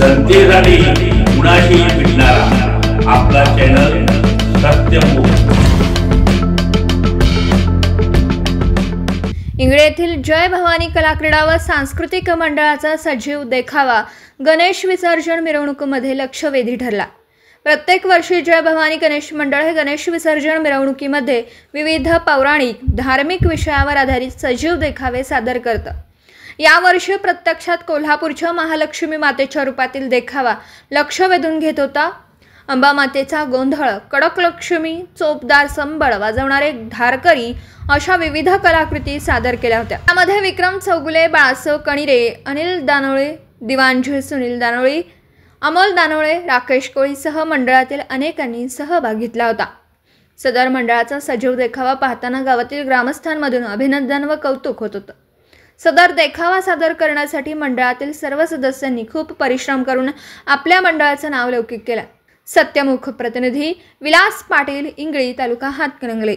जनतेसाठी कुणाशी भेटणारा आपला चॅनल सत्यमुख। इंगळे येथील जय भवानी कला क्रीडा व सांस्कृतिक मंडळाचा सजीव देखावा गणेश विसर्जन मिरवणुकीमध्ये लक्षवेधी ठरला। प्रत्येक वर्षी जय भवानी गणेश मंडळ हे गणेश विसर्जन मिरवणुकीमध्ये विविध पौराणिक धार्मिक विषयावर आधारित सजीव देखावे सादर करतं। यावर्षी प्रत्यक्षात कोल्हापूरच्या महालक्ष्मी मातेच्या रूपातील देखावा लक्ष वेधून घेत होता। अंबा मातेचा गोंधळ, कडक लक्ष्मी, चोपदार संबळ वाजवणारे धारकरी अशा विविध कलाकृती सादर केल्या होत्या। त्यामध्ये विक्रम चौगुले, बाळासाहेब कणिरे, अनिल दानोळे, दिवाणजी सुनील दानोळे, अमोल दानोळे, राकेश कोळीसह मंडळातील अनेकांनी सहभाग घेतला होता। सदर मंडळाचा सजीव देखावा पाहताना गावातील ग्रामस्थांमधून अभिनंदन व कौतुक होत होतं। सदर देखावा सादर करण्यासाठी मंडळातील सर्व सदस्यांनी खूप परिश्रम करून आपल्या मंडळाचं नाव लौकिक केलं। सत्यमुख प्रतिनिधी विलास पाटील, इंगळी, तालुका हातकणंगले।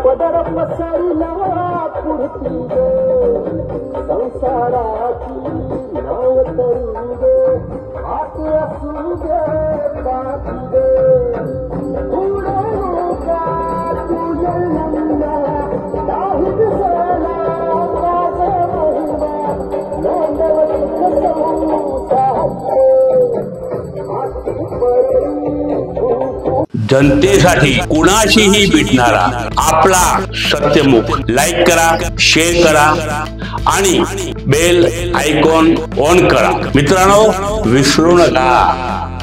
पदर पसरला पुढती संसाराची नाव तरू दे, हात असू दे बाकी दे, पुढे नका तुझे नंदा काही दिसला माझा महिमा नंदवत संसाराचे हाती पडली। जनतेसाठी कुणाशीही भेटणारा आपला सत्यमुख। लाईक करा, शेअर करा आणि बेल आयकॉन ऑन करा। मित्रांनो, विसरू नका।